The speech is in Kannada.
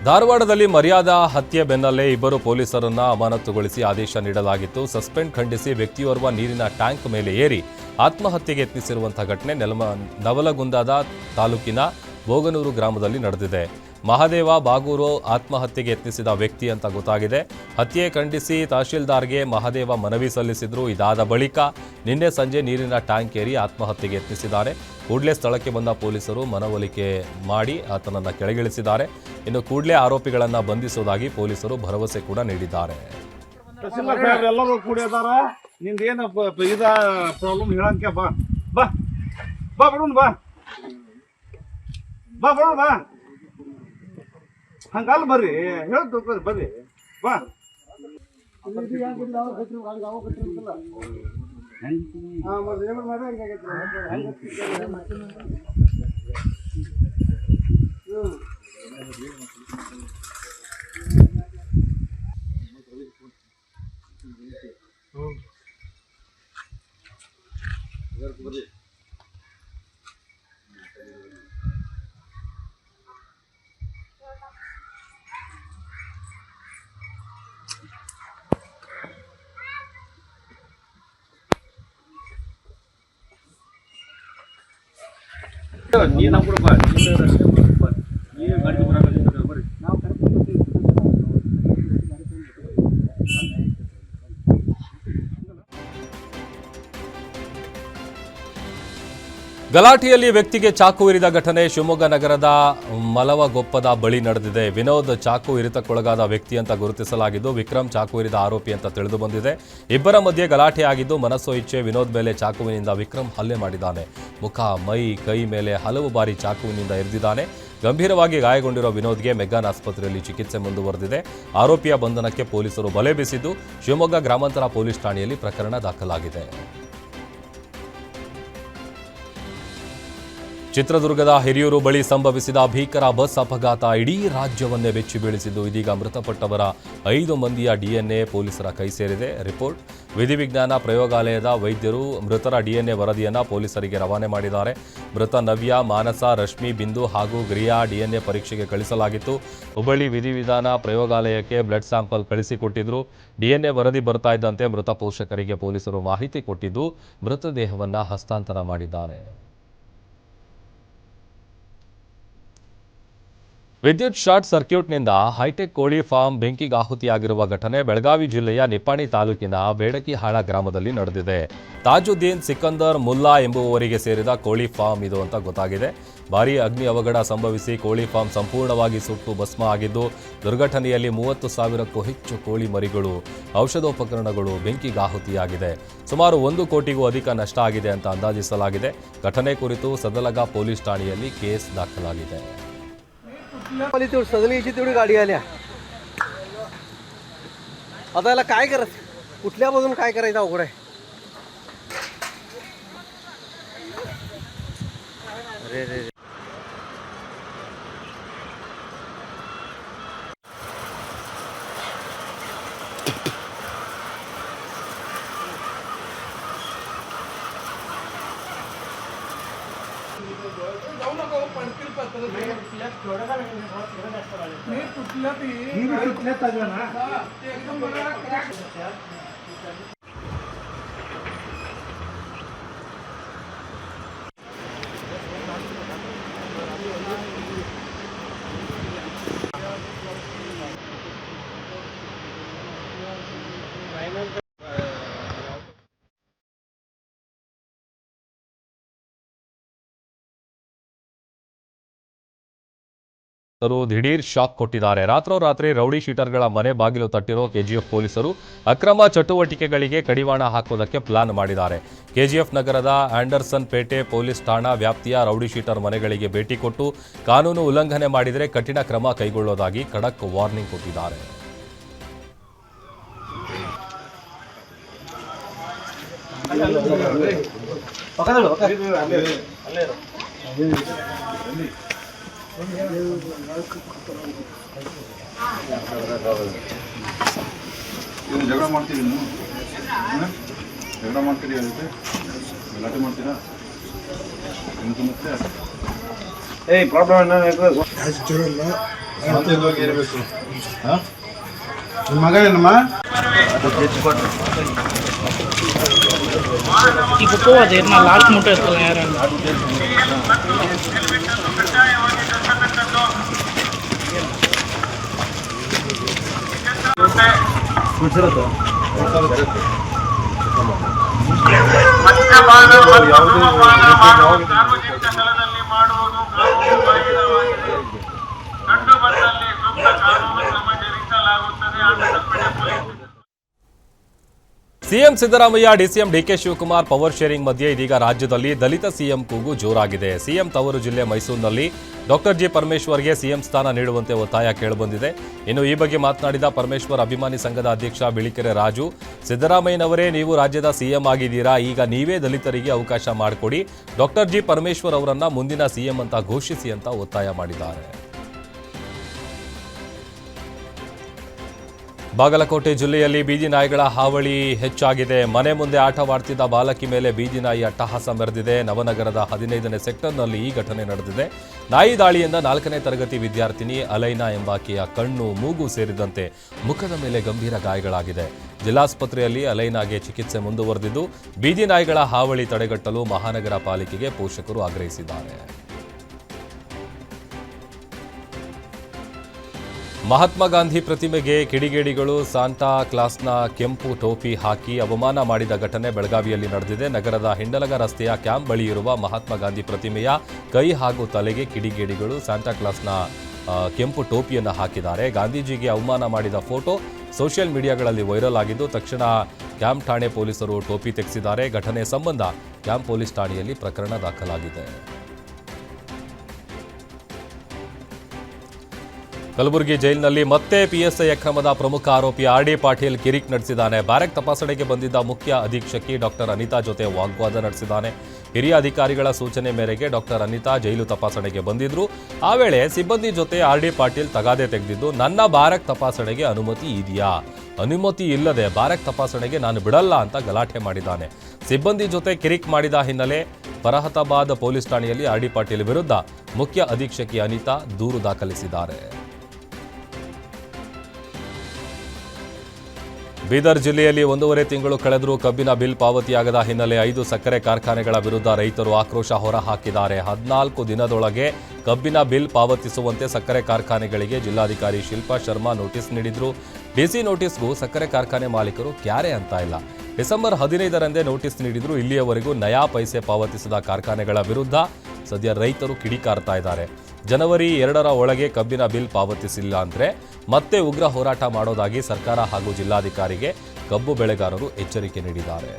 ಧಾರವಾಡದಲ್ಲಿ ಮರ್ಯಾದಾ ಹತ್ಯೆ ಬೆನ್ನಲ್ಲೇ ಇಬ್ಬರು ಪೊಲೀಸರನ್ನ ಅಮಾನತುಗೊಳಿಸಿ ಆದೇಶ ನೀಡಲಾಗಿತ್ತು. ಸಸ್ಪೆಂಡ್ ಖಂಡಿಸಿ ವ್ಯಕ್ತಿಯೋರ್ವ ನೀರಿನ ಟ್ಯಾಂಕ್ ಮೇಲೆ ಏರಿ ಆತ್ಮಹತ್ಯೆಗೆ ಯತ್ನಿಸಿರುವಂತಹ ಘಟನೆ ನವಲಗುಂದದ ತಾಲೂಕಿನ ಬೋಗನೂರು ಗ್ರಾಮದಲ್ಲಿ ನಡೆದಿದೆ. ಮಹಾದೇವ ಬಾಗೂರು ಆತ್ಮಹತ್ಯೆಗೆ ಯತ್ನಿಸಿದ ವ್ಯಕ್ತಿ ಅಂತ ಗೊತ್ತಾಗಿದೆ. ಹತ್ಯೆ ಖಂಡಿಸಿ ತಹಶೀಲ್ದಾರ್ಗೆ ಮಹಾದೇವ ಮನವಿ ಸಲ್ಲಿಸಿದ್ರು. ಇದಾದ ಬಳಿಕ ನಿನ್ನೆ ಸಂಜೆ ನೀರಿನ ಟ್ಯಾಂಕ್ ಏರಿ ಆತ್ಮಹತ್ಯೆಗೆ ಯತ್ನಿಸಿದ್ದಾರೆ. ಕೂಡಲೇ ಸ್ಥಳಕ್ಕೆ ಬಂದ ಪೊಲೀಸರು ಮನವೊಲಿಕೆ ಮಾಡಿ ಆತನನ್ನು ಕೆಳಗಿಳಿಸಿದ್ದಾರೆ. ಇನ್ನು ಕೂಡಲೇ ಆರೋಪಿಗಳನ್ನು ಬಂಧಿಸುವುದಾಗಿ ಪೊಲೀಸರು ಭರವಸೆ ಕೂಡ ನೀಡಿದ್ದಾರೆ. ಎಲ್ಲರೂ ಕೂಡಿದಾರ, ನಿಂದೇನು ಇದ ಪ್ರಾಬ್ಲಮ್ ಹೇಳಂಕೆ ಬಾ ಬಾ ಬಾ ಬಿಡೋಣ ಬಾ ಬಾ ಬಿಡೋಣ ಬಾ ಹಂಗಲ್ಲ ಬರ್ರಿ ಹೇಳ್ದು ಬರ್ರಿ ಬಾ. ನೀ ನಮ್ಮ ಕೂಡ ಬಾ, ನೀ ಗಾಡಿ ಬರ್ರಿ. ಗಲಾಟೆಯಲ್ಲಿ ವ್ಯಕ್ತಿಗೆ ಚಾಕು ಇರಿದ ಘಟನೆ ಶಿವಮೊಗ್ಗ ನಗರದ ಮಲವಗೊಪ್ಪದ ಬಳಿ ನಡೆದಿದೆ. ವಿನೋದ್ ಚಾಕು ಇರಿತಕ್ಕೊಳಗಾದ ವ್ಯಕ್ತಿ ಅಂತ ಗುರುತಿಸಲಾಗಿದ್ದು, ವಿಕ್ರಮ್ ಚಾಕು ಇರಿದ ಆರೋಪಿ ಅಂತ ತಿಳಿದು ಬಂದಿದೆ. ಇಬ್ಬರ ಮಧ್ಯೆ ಗಲಾಟೆ ಆಗಿದ್ದು, ಮನಸ್ಸೋ ಇಚ್ಛೆ ವಿನೋದ್ ಮೇಲೆ ಚಾಕುವಿನಿಂದ ವಿಕ್ರಮ್ ಹಲ್ಲೆ ಮಾಡಿದ್ದಾನೆ. ಮುಖ, ಮೈ, ಕೈ ಮೇಲೆ ಹಲವು ಬಾರಿ ಚಾಕುವಿನಿಂದ ಇರಿದಿದ್ದಾನೆ. ಗಂಭೀರವಾಗಿ ಗಾಯಗೊಂಡಿರುವ ವಿನೋದ್ಗೆ ಮೆಗ್ಗಾನ್ ಆಸ್ಪತ್ರೆಯಲ್ಲಿ ಚಿಕಿತ್ಸೆ ಮುಂದುವರೆದಿದೆ. ಆರೋಪಿಯ ಬಂಧನಕ್ಕೆ ಪೊಲೀಸರು ಬಲೆ ಬೀಸಿದ್ದು, ಶಿವಮೊಗ್ಗ ಗ್ರಾಮಾಂತರ ಪೊಲೀಸ್ ಠಾಣೆಯಲ್ಲಿ ಪ್ರಕರಣ ದಾಖಲಾಗಿದೆ. ಚಿತ್ರದುರ್ಗದ ಹಿರಿಯೂರು ಬಳಿ ಸಂಭವಿಸಿದ ಭೀಕರ ಬಸ್ ಅಪಘಾತ ಇಡೀ ರಾಜ್ಯವನ್ನೇ ಬೆಚ್ಚಿ ಬೀಳಿಸಿದ್ದು, ಇದೀಗ ಮೃತಪಟ್ಟವರ 5 ಮಂದಿಯ ಡಿಎನ್ಎ ಪೊಲೀಸರ ಕೈ ಸೇರಿದೆ. ರಿಪೋರ್ಟ್ ವಿಧಿವಿಜ್ಞಾನ ಪ್ರಯೋಗಾಲಯದ ವೈದ್ಯರು ಮೃತರ ಡಿಎನ್ಎ ವರದಿಯನ್ನು ಪೊಲೀಸರಿಗೆ ರವಾನೆ ಮಾಡಿದ್ದಾರೆ. ಮೃತ ನವ್ಯ, ಮಾನಸ, ರಶ್ಮಿ, ಬಿಂದು ಹಾಗೂ ಗ್ರಿಯಾ ಡಿಎನ್ಎ ಪರೀಕ್ಷೆಗೆ ಕಳಿಸಲಾಗಿತ್ತು. ಹುಬ್ಬಳ್ಳಿ ವಿಧಿವಿಧಾನ ಪ್ರಯೋಗಾಲಯಕ್ಕೆ ಬ್ಲಡ್ ಸ್ಯಾಂಪಲ್ ಕಳಿಸಿಕೊಟ್ಟಿದ್ರು. ಡಿಎನ್ಎ ವರದಿ ಬರ್ತಾ ಇದ್ದಂತೆ ಮೃತ ಪೋಷಕರಿಗೆ ಪೊಲೀಸರು ಮಾಹಿತಿ ಕೊಟ್ಟಿದ್ದು, ಮೃತದೇಹವನ್ನು ಹಸ್ತಾಂತರ ಮಾಡಿದ್ದಾರೆ. ವಿದ್ಯುತ್ ಶಾರ್ಟ್ ಸರ್ಕ್ಯೂಟ್ನಿಂದ ಹೈಟೆಕ್ ಕೋಳಿ ಫಾರ್ಮ್ ಬೆಂಕಿಗೆ ಆಹುತಿಯಾಗಿರುವ ಘಟನೆ ಬೆಳಗಾವಿ ಜಿಲ್ಲೆಯ ನಿಪ್ಪಾಣಿ ತಾಲೂಕಿನ ಬೇಡಕಿಹಾಳ ಗ್ರಾಮದಲ್ಲಿ ನಡೆದಿದೆ. ತಾಜುದ್ದೀನ್ ಸಿಕಂದರ್ ಮುಲ್ಲಾ ಎಂಬುವವರಿಗೆ ಸೇರಿದ ಕೋಳಿ ಫಾರ್ಮ್ ಇದು ಅಂತ ಗೊತ್ತಾಗಿದೆ. ಭಾರೀ ಅಗ್ನಿ ಅವಘಡ ಸಂಭವಿಸಿ ಕೋಳಿ ಫಾರ್ಮ್ ಸಂಪೂರ್ಣವಾಗಿ ಸುಟ್ಟು ಭಸ್ಮ ಆಗಿದ್ದು, ದುರ್ಘಟನೆಯಲ್ಲಿ 30,000ಕ್ಕೂ ಹೆಚ್ಚು ಕೋಳಿ ಮರಿಗಳು, ಔಷಧೋಪಕರಣಗಳು ಬೆಂಕಿಗೆ ಆಹುತಿಯಾಗಿದೆ. ಸುಮಾರು 1 ಕೋಟಿಗೂ ಅಧಿಕ ನಷ್ಟ ಆಗಿದೆ ಅಂತ ಅಂದಾಜಿಸಲಾಗಿದೆ. ಘಟನೆ ಕುರಿತು सदलगा ಪೊಲೀಸ್ ಠಾಣೆಯಲ್ಲಿ ಕೇಸ್ ದಾಖಲಾಗಿದೆ. तेवढी सजली यायची तेवढी गाडी आल्या. आता याला काय करायचं, कुठल्या बाजून काय करायचं अवघड आहे. अरे रे ದಿಢೀರ್ ಶಾಕ್ ಕೊಟ್ಟಿದ್ದಾರೆ. ರಾತ್ರೋರಾತ್ರಿ ರೌಡಿ ಶೀಟರ್ಗಳ ಮನೆ ಬಾಗಿಲು ತಟ್ಟಿರೋ ಕೆಜಿಎಫ್ ಪೊಲೀಸರು ಅಕ್ರಮ ಚಟುವಟಿಕೆಗಳಿಗೆ ಕಡಿವಾಣ ಹಾಕೋದಕ್ಕೆ ಪ್ಲಾನ್ ಮಾಡಿದ್ದಾರೆ. ಕೆಜಿಎಫ್ ನಗರದ ಆಂಡರ್ಸನ್ ಪೇಟೆ ಪೊಲೀಸ್ ಠಾಣಾ ವ್ಯಾಪ್ತಿಯ ರೌಡಿ ಶೀಟರ್ ಮನೆಗಳಿಗೆ ಭೇಟಿ ಕೊಟ್ಟು ಕಾನೂನು ಉಲ್ಲಂಘನೆ ಮಾಡಿದರೆ ಕಠಿಣ ಕ್ರಮ ಕೈಗೊಳ್ಳೋದಾಗಿ ಖಡಕ್ ವಾರ್ನಿಂಗ್ ಕೊಟ್ಟಿದ್ದಾರೆ. ಜಗಳ ಮಾಡ್ತೀವಿ, ಜಗಳ ಮಾಡ್ತೀರಿ, ಅದಕ್ಕೆ ಗಲಾಟೆ ಮಾಡ್ತೀರಾ, ಏನು ಸಮಸ್ಯೆ? ಏಯ್ ಪ್ರಾಬ್ಲಮ್ ಏನು ನಿಮ್ಮ ಮಗ ಏನಮ್ಮ இப்போ போவாது நான் லாஸ்ட் மட்டும் எடுத்துக்கலாம் யாரும் CM Siddaramaiah DCM DK Shivakumar power sharing ಮಧ್ಯೆ ಇದೀಗ ರಾಜ್ಯದಲ್ಲಿ ದಲಿತ ಸಿಎಂ ಕೂಗು ಜೋರಾಗಿದೆ. ಸಿಎಂ ತವರು ಜಿಲ್ಲೆ ಮೈಸೂರಿನಲ್ಲಿ ಡಾಕ್ಟರ್ ಜಿ ಪರಮೇಶ್ವರ್ಗೆ ಸಿಎಂ ಸ್ಥಾನ ನೀಡುವಂತೆ ಒತ್ತಾಯ ಕೇಳಿಬಂದಿದೆ. ಇನ್ನು ಈ ಬಗ್ಗೆ ಮಾತನಾಡಿದ ಪರಮೇಶ್ವರ್ ಅಭಿಮಾನಿ ಸಂಘದ ಅಧ್ಯಕ್ಷ ಬಿಳಿಕೆರೆ ರಾಜು, ಸಿದ್ದರಾಮಯ್ಯನವರೇ ನೀವು ರಾಜ್ಯದ ಸಿಎಂ ಆಗಿದ್ದೀರಾ, ಈಗ ನೀವೇ ದಲಿತರಿಗೆ ಅವಕಾಶ ಮಾಡಿಕೊಡಿ, ಡಾಕ್ಟರ್ ಜಿ ಪರಮೇಶ್ವರ್ ಅವರನ್ನ ಮುಂದಿನ ಸಿಎಂ ಅಂತ ಘೋಷಿಸಿ ಅಂತ ಒತ್ತಾಯ ಮಾಡಿದ್ದಾರೆ. ಬಾಗಲಕೋಟೆ ಜಿಲ್ಲೆಯಲ್ಲಿ ಬೀದಿ ನಾಯಿಗಳ ಹಾವಳಿ ಹೆಚ್ಚಾಗಿದೆ. ಮನೆ ಮುಂದೆ ಆಟವಾಡ್ತಿದ್ದ ಬಾಲಕಿ ಮೇಲೆ ಬೀದಿ ನಾಯಿ ಅಟ್ಟಹಾಸ ಮೆರೆದಿದೆ. ನವನಗರದ 15ನೇ ಸೆಕ್ಟರ್ನಲ್ಲಿ ಈ ಘಟನೆ ನಡೆದಿದೆ. ನಾಯಿ ದಾಳಿಯಿಂದ 4ನೇ ತರಗತಿ ವಿದ್ಯಾರ್ಥಿನಿ ಅಲೈನಾ ಎಂಬಾಕೆಯ ಕಣ್ಣು, ಮೂಗು ಸೇರಿದಂತೆ ಮುಖದ ಮೇಲೆ ಗಂಭೀರ ಗಾಯಗಳಾಗಿದೆ. ಜಿಲ್ಲಾಸ್ಪತ್ರೆಯಲ್ಲಿ ಅಲೈನಾಗೆ ಚಿಕಿತ್ಸೆ ಮುಂದುವರೆದಿದ್ದು, ಬೀದಿ ನಾಯಿಗಳ ಹಾವಳಿ ತಡೆಗಟ್ಟಲು ಮಹಾನಗರ ಪಾಲಿಕೆಗೆ ಪೋಷಕರು ಆಗ್ರಹಿಸಿದ್ದಾರೆ. ಮಹಾತ್ಮ ಗಾಂಧಿ ಪ್ರತಿಮೆಗೆ ಕಿಡಿಗೇಡಿಗಳು ಸಾಂಟಾ ಕ್ಲಾಸ್ನ ಕೆಂಪು ಟೋಪಿ ಹಾಕಿ ಅವಮಾನ ಮಾಡಿದ ಘಟನೆ ಬೆಳಗಾವಿಯಲ್ಲಿ ನಡೆದಿದೆ. ನಗರದ ಹಿಂಡಲಗ ರಸ್ತೆಯ ಕ್ಯಾಂಪ್ ಬಳಿ ಇರುವ ಮಹಾತ್ಮ ಗಾಂಧಿ ಪ್ರತಿಮೆಯ ಕೈ ಹಾಗೂ ತಲೆಗೆ ಕಿಡಿಗೇಡಿಗಳು ಸಾಂಟಾ ಕ್ಲಾಸ್ನ ಕೆಂಪು ಟೋಪಿಯನ್ನು ಹಾಕಿದ್ದಾರೆ. ಗಾಂಧೀಜಿಗೆ ಅವಮಾನ ಮಾಡಿದ ಫೋಟೋ ಸೋಷಿಯಲ್ ಮೀಡಿಯಾಗಳಲ್ಲಿ ವೈರಲ್ ಆಗಿದ್ದು, ತಕ್ಷಣ ಕ್ಯಾಂಪ್ ಠಾಣೆ ಪೊಲೀಸರು ಟೋಪಿ ತೆಗೆಸಿದ್ದಾರೆ. ಘಟನೆ ಸಂಬಂಧ ಕ್ಯಾಂಪ್ ಪೊಲೀಸ್ ಠಾಣೆಯಲ್ಲಿ ಪ್ರಕರಣ ದಾಖಲಾಗಿದೆ. ಕಲಬುರಗಿ ಜೈಲಿನಲ್ಲಿ ಮತ್ತೆ ಪಿಎಸ್ಐ ಅಕ್ರಮದ ಪ್ರಮುಖ ಆರೋಪಿ ಆರ್ ಡಿ ಪಾಟೀಲ್ ಕಿರಿಕ್ ನಡೆಸಿದ್ದಾನೆ. ಬ್ಯಾರಕ್ ತಪಾಸಣೆಗೆ ಬಂದಿದ್ದ ಮುಖ್ಯ ಅಧೀಕ್ಷಕಿ ಡಾಕ್ಟರ್ ಅನಿತಾ ಜೊತೆ ವಾಗ್ವಾದ ನಡೆಸಿದ್ದಾನೆ. ಹಿರಿಯ ಅಧಿಕಾರಿಗಳ ಸೂಚನೆ ಮೇರೆಗೆ ಡಾಕ್ಟರ್ ಅನಿತಾ ಜೈಲು ತಪಾಸಣೆಗೆ ಬಂದಿದ್ರು. ಆ ವೇಳೆ ಸಿಬ್ಬಂದಿ ಜೊತೆ ಆರ್ ಡಿ ಪಾಟೀಲ್ ತಗಾದೆ ತೆಗೆದಿದ್ದು, ನನ್ನ ಬ್ಯಾರಕ್ ತಪಾಸಣೆಗೆ ಅನುಮತಿ ಇದೆಯಾ, ಅನುಮತಿ ಇಲ್ಲದೆ ಬ್ಯಾರಕ್ ತಪಾಸಣೆಗೆ ನಾನು ಬಿಡಲ್ಲ ಅಂತ ಗಲಾಟೆ ಮಾಡಿದ್ದಾನೆ. ಸಿಬ್ಬಂದಿ ಜೊತೆ ಕಿರಿಕ್ ಮಾಡಿದ ಹಿನ್ನೆಲೆ ಫರಹತಾಬಾದ್ ಪೊಲೀಸ್ ಠಾಣೆಯಲ್ಲಿ ಆರ್ ಡಿ ಪಾಟೀಲ್ ವಿರುದ್ಧ ಮುಖ್ಯ ಅಧೀಕ್ಷಕಿ ಅನಿತಾ ದೂರು ದಾಖಲಿಸಿದ್ದಾರೆ. ಬೀದರ್ ಜಿಲ್ಲೆಯಲ್ಲಿ 1.5 ತಿಂಗಳು ಕಳೆದರೂ ಕಬ್ಬಿನ ಬಿಲ್ ಪಾವತಿಯಾಗದ ಹಿನ್ನೆಲೆ 5 ಸಕ್ಕರೆ ಕಾರ್ಖಾನೆಗಳ ವಿರುದ್ಧ ರೈತರು ಆಕ್ರೋಶ ಹೊರಹಾಕಿದ್ದಾರೆ. 14 ದಿನದೊಳಗೆ ಕಬ್ಬಿನ ಬಿಲ್ ಪಾವತಿಸುವಂತೆ ಸಕ್ಕರೆ ಕಾರ್ಖಾನೆಗಳಿಗೆ ಜಿಲ್ಲಾಧಿಕಾರಿ ಶಿಲ್ಪಾ ಶರ್ಮಾ ನೋಟಿಸ್ ನೀಡಿದ್ರು. ಡಿಸಿ ನೋಟಿಸ್ಗೂ ಸಕ್ಕರೆ ಕಾರ್ಖಾನೆ ಮಾಲೀಕರು ಕ್ಯಾರೆ ಅಂತ ಇಲ್ಲ. ಡಿಸೆಂಬರ್ 15ರಂದೇ ನೋಟಿಸ್ ನೀಡಿದ್ರು. ಇಲ್ಲಿಯವರೆಗೂ ನಯಾ ಪೈಸೆ ಪಾವತಿಸಿದ ಕಾರ್ಖಾನೆಗಳ ವಿರುದ್ಧ ಸದ್ಯ ರೈತರು ಕಿಡಿಕಾರ್ತಾ ಇದ್ದಾರೆ. ಜನವರಿ 2ರ ಒಳಗೆ ಕಬ್ಬಿನ ಬಿಲ್ ಪಾವತಿಸಿಲ್ಲ ಅಂದರೆ ಮತ್ತೆ ಉಗ್ರ ಹೋರಾಟ ಮಾಡೋದಾಗಿ ಸರ್ಕಾರ ಹಾಗೂ ಜಿಲ್ಲಾಧಿಕಾರಿಗೆ ಕಬ್ಬು ಬೆಳೆಗಾರರು ಎಚ್ಚರಿಕೆ ನೀಡಿದ್ದಾರೆ.